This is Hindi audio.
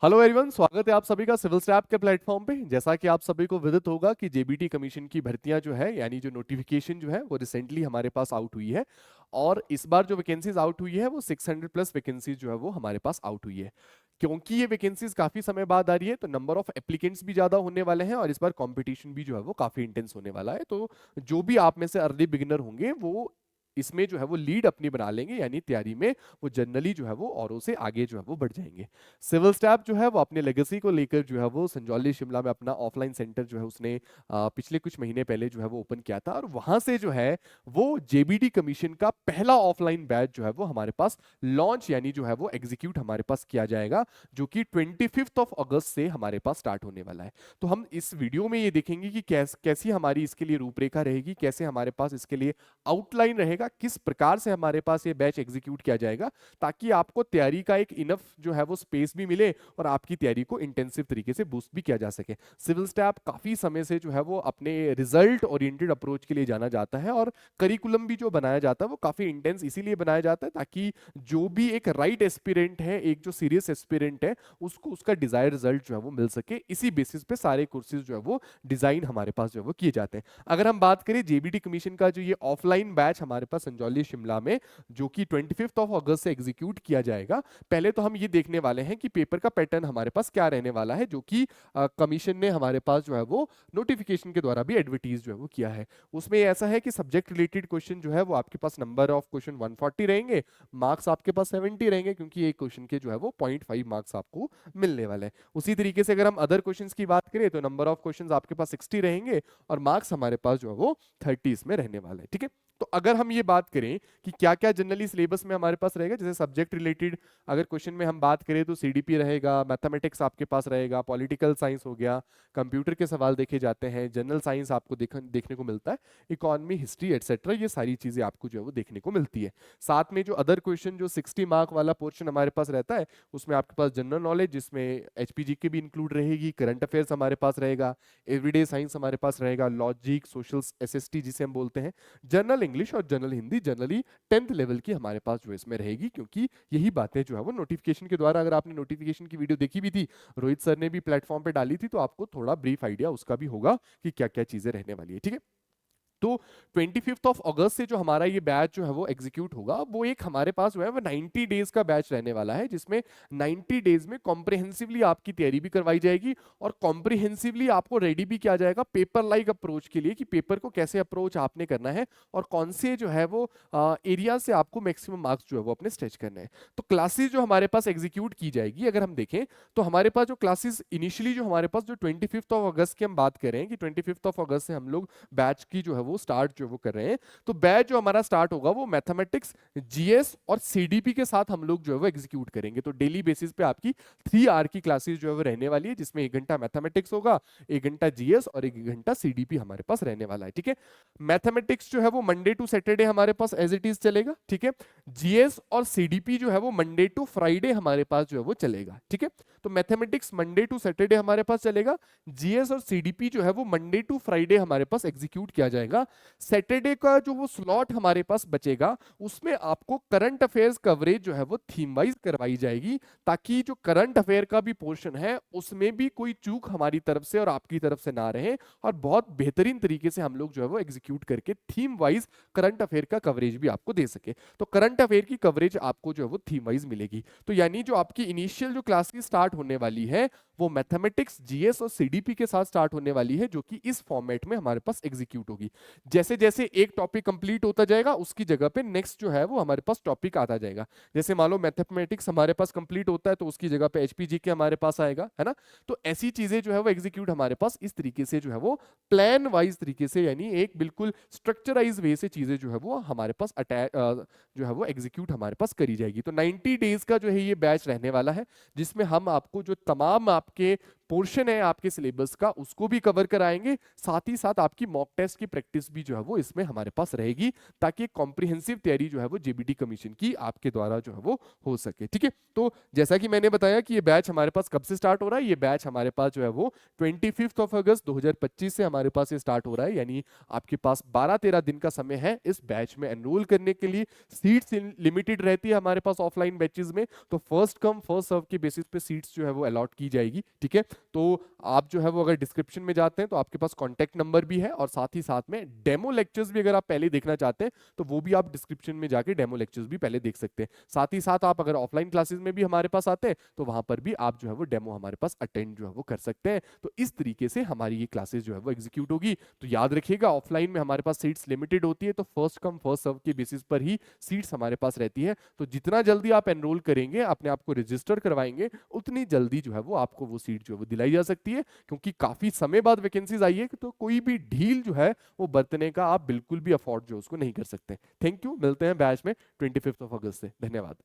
हेलो एवरीवन, स्वागत है आप सभी का सिविल स्टैप के प्लेटफॉर्म पे। जैसा कि आप सभी को विदित होगा कि जेबीटी कमीशन की भर्तियां जो है यानी जो नोटिफिकेशन जो है वो रिसेंटली हमारे पास आउट हुई है। और इस बार जो वैकेंसीज आउट हुई है वो 600 प्लस वैकेंसीज जो है वो हमारे पास आउट हुई है। क्योंकि ये वैकेंसीज काफी समय बाद आ रही है तो नंबर ऑफ एप्लीकेंट्स भी ज्यादा होने वाले हैं और इस बार कंपटीशन भी जो है वो काफी इंटेंस होने वाला है। तो जो भी आप में से अर्ली बिगिनर होंगे वो इसमें जो है वो लीड अपनी बना लेंगे, यानी तैयारी में वो जनरली जो है वो औरों से आगे जो है वो बढ़ जाएंगे। सिविल स्टैफ जो है वो अपने लेगेसी को लेकर जो है वो संजौली शिमला में अपना ऑफलाइन सेंटर जो है उसने पिछले कुछ महीने पहले जो है वो ओपन किया था और वहां से जो है वो जेबीटी कमीशन का पहला ऑफलाइन बैच जो है वो हमारे पास लॉन्च यानी जो है वो एग्जीक्यूट हमारे पास किया जाएगा, जो कि 25 ऑफ अगस्त से हमारे पास स्टार्ट होने वाला है। तो हम इस वीडियो में ये देखेंगे कि कैसी हमारी इसके लिए रूपरेखा रहेगी, कैसे हमारे पास इसके लिए आउटलाइन रहेगा, किस प्रकार से हमारे पास ये बैच एग्जीक्यूट किया जाएगा, ताकि आपको तैयारी का एक इनफ जो है वो स्पेस भी मिले और आपकी तैयारी को इंटेंसिव तरीके से बूस्ट भी किया जा सके। सिविल स्टैफ काफी समय से जो है वो अपने रिजल्ट ओरिएंटेड अप्रोच के लिए जाना जाता है और करिकुलम भी जो बनाया जाता है वो काफी इंटेंस इसीलिए बनाया जाता है ताकि जो भी एक राइट एस्पिरेंट है, एक जो सीरियस एस्पिरेंट है, उसको उसका डिजायर रिजल्ट जो है वो मिल सके। इसी बेसिस पे सारे कोर्सेज जो है वो डिजाइन हमारे पास जो है वो किए जाते हैं। अगर हम बात करें जेबीटी कमीशन का जो ये ऑफलाइन बैच हमारे पास संजौली शिमला में जो कि 25 ऑफ अगस्त से एग्जीक्यूट किया जाएगा, पहले तो हम ये देखने वाले हैं कि पेपर का पैटर्न हमारे पास क्या रहने वाला है, जो कि कमीशन ने हमारे पास जो है वो नोटिफिकेशन के द्वारा भी एडवर्टीज जो है वो किया है। उसमें ऐसा है कि सब्जेक्ट रिलेटेड क्वेश्चन जो है वो आपके पास नंबर ऑफ क्वेश्चन 140 रहेंगे, मार्क्स आपके पास 70 रहेंगे क्योंकि एक क्वेश्चन के जो है वो 0.5 मार्क्स आपको मिलने वाले हैं। उसी तरीके से अगर हम अदर क्वेश्चंस की बात करें तो नंबर ऑफ क्वेश्चंस आपके पास 60 रहेंगे और मार्क्स हमारे पास जो है वो 30 में रहने वाले हैं। ठीक है, तो अगर हम ये बात करें कि क्या क्या जनरली सिलेबस में हमारे पास रहेगा, जैसे सब्जेक्ट रिलेटेड अगर क्वेश्चन में हम बात करें तो सीडीपी रहेगा, मैथमेटिक्स आपके पास रहेगा, पॉलिटिकल साइंस हो गया, कंप्यूटर के सवाल देखे जाते हैं, जनरल साइंस आपको देखने को मिलता है, इकोनॉमी, हिस्ट्री एटसेट्रा, ये सारी चीजें आपको जो है वो देखने को मिलती है। साथ में जो अदर क्वेश्चन जो 60 मार्क वाला पोर्शन हमारे पास रहता है उसमें आपके पास जनरल नॉलेज जिसमें एचपीजी के भी इंक्लूड रहेगी, करंट अफेयर्स हमारे पास रहेगा, एवरीडे साइंस हमारे पास रहेगा, लॉजिक, सोशल, एसएसटी जिसे हम बोलते हैं, जनरल इंग्लिश और general Hindi generally 10th level की हमारे पास जो इसमें रहेगी, क्योंकि यही बातें जो है वो नोटिफिकेशन के द्वारा, अगर आपने नोटिफिकेशन की वीडियो देखी भी थी, रोहित सर ने भी प्लेटफॉर्म पे डाली थी, तो आपको थोड़ा ब्रीफ आइडिया उसका भी होगा कि क्या क्या चीजें रहने वाली है। ठीक है, तो 25 ऑफ अगस्त से जो हमारा ये बैच जो है वो एग्जीक्यूट होगा, वो एक हमारे पास जो है वो 90 डेज का बैच रहने वाला है, जिसमें 90 डेज में कॉम्प्रिहेंसिवली आपकी तैयारी भी करवाई जाएगी और कॉम्प्रिहेंसिवली आपको रेडी भी किया जाएगा पेपर लाइक अप्रोच के लिए कि पेपर को कैसे अप्रोच आपने करना है और कौन से जो है वो एरिया से आपको मैक्सिमम मार्क्स जो है वो अपने स्टेच करने हैं। तो क्लासेस जो हमारे पास एग्जीक्यूट की जाएगी, अगर हम देखें तो हमारे पास जो क्लासेस इनिशियली जो हमारे पास जो 25 ऑफ अगस्त की हम बात करें कि 25 ऑफ अगस्त से हम लोग बैच की जो है वो स्टार्ट जो वो कर रहे हैं, तो बैच जो हमारा स्टार्ट होगा वो मैथमेटिक्स, जीएस और सीडीपी के साथ हम लोग जो है वो एग्जीक्यूट करेंगे। तो डेली बेसिस पे आपकी 3 आवर की क्लासेस जो है वो रहने वाली है, जिसमें 1 घंटा मैथमेटिक्स होगा, 1 घंटा जीएस और 1 घंटा सीडीपी हमारे पास रहने वाला है। ठीक है, मैथमेटिक्स जो है वो मंडे टू सैटरडे हमारे पास एज इट इज चलेगा। ठीक है, जीएस और सीडीपी जो है वो मंडे टू फ्राइडे हमारे पास जो है वो चलेगा। ठीक है, तो मैथमेटिक्स मंडे टू सैटरडे हमारे पास चलेगा, जीएस और सीडीपी जो है वो मंडे टू फ्राइडे हमारे पास एग्जीक्यूट किया जाएगा। सैटरडे का जो वो स्लॉट हमारे पास बचेगा उसमें आपको करंट अफेयर्स कवरेज जो है वो थीम वाइज करवाई जाएगी, ताकि जो करंट अफेयर का भी पोर्शन है उसमें भी कोई चूक हमारी तरफ से और आपकी तरफ से ना रहे और बहुत बेहतरीन तरीके से हम लोग जो है वो एग्जीक्यूट करके थीम वाइज करंट अफेयर का कवरेज भी आपको दे सके। तो करंट अफेयर की कवरेज आपको जो है वो थीम वाइज मिलेगी। तो यानी जो आपकी इनिशियल जो क्लासेस स्टार्ट होने वाली है वो मैथमेटिक्स, जीएस और सीडीपी के साथ स्टार्ट होने वाली है, जो कि इस फॉर्मेट में हमारे पास एग्जीक्यूट होगी। जैसे जैसे एक टॉपिक कंप्लीट होता जाएगा उसकी जगह पे नेक्स्ट जो है वो हमारे पास टॉपिक आता जाएगा। जैसे मान लो मैथमेटिक्स हमारे पास कंप्लीट होता है तो उसकी जगह पे एचपीजी के हमारे पास आएगा, है ना। तो ऐसी चीजें जो है वो एग्जीक्यूट हमारे पास इस तरीके से जो है वो प्लान वाइज तरीके से, यानी एक बिल्कुल स्ट्रक्चराइज वे से चीजें जो है वो हमारे पास जो है वो एग्जीक्यूट हमारे पास करी जाएगी। तो 90 डेज का जो है ये बैच रहने वाला है, जिसमें हम आपको जो तमाम आपके पोर्शन है आपके सिलेबस का उसको भी कवर कराएंगे, साथ ही साथ आपकी मॉक टेस्ट की प्रैक्टिस भी जो है वो इसमें हमारे पास रहेगी, ताकि कॉम्प्रिहेंसिव तैयारी जो है वो जेबीटी कमीशन की आपके द्वारा जो है वो हो सके। ठीक है, तो जैसा कि मैंने बताया कि ये बैच हमारे पास कब से स्टार्ट हो रहा है, ये बैच हमारे पास जो है वो 25 अगस्त 2025 से हमारे पास ये स्टार्ट हो रहा है, यानी आपके पास 12-13 दिन का समय है इस बैच में एनरोल करने के लिए। सीट्स लिमिटेड रहती है हमारे पास ऑफलाइन बैचेस में, तो फर्स्ट कम फर्स्ट सर्व के बेसिस पे सीट्स जो है वो अलॉट की जाएगी। ठीक है, तो आप जो है वो अगर डिस्क्रिप्शन में जाते हैं तो आपके पास कॉन्टैक्ट नंबर भी है, और साथ ही साथ में डेमो लेक्चर्स भी अगर आप पहले देखना चाहते हैं तो वो भी आप डिस्क्रिप्शन में जाके डेमो लेक्चर्स भी पहले देख सकते हैं। साथ ही साथ आप अगर ऑफलाइन क्लासेस में भी हमारे पास आते हैं तो वहां पर भी आप जो है वो डेमो हमारे पास अटेंड जो है वो कर सकते हैं। तो इस तरीके से हमारी ये क्लासेस जो है वो एग्जीक्यूट होगी। तो याद रखिएगा, ऑफलाइन में हमारे पास सीट्स लिमिटेड होती है, तो फर्स्ट कम फर्स्ट सर्व के बेसिस पर ही सीट्स हमारे पास रहती है। तो जितना जल्दी आप एनरोल करेंगे, अपने आप को रजिस्टर करवाएंगे, उतनी जल्दी जो है वो आपको वो सीट जो है वो दिलाई जा सकती है, क्योंकि काफी समय बाद वैकेंसीज आई है, तो कोई भी ढील जो है वो बरतने का आप बिल्कुल भी अफोर्ड जो उसको नहीं कर सकते। थैंक यू, मिलते हैं बैच में 25 अगस्त से। धन्यवाद।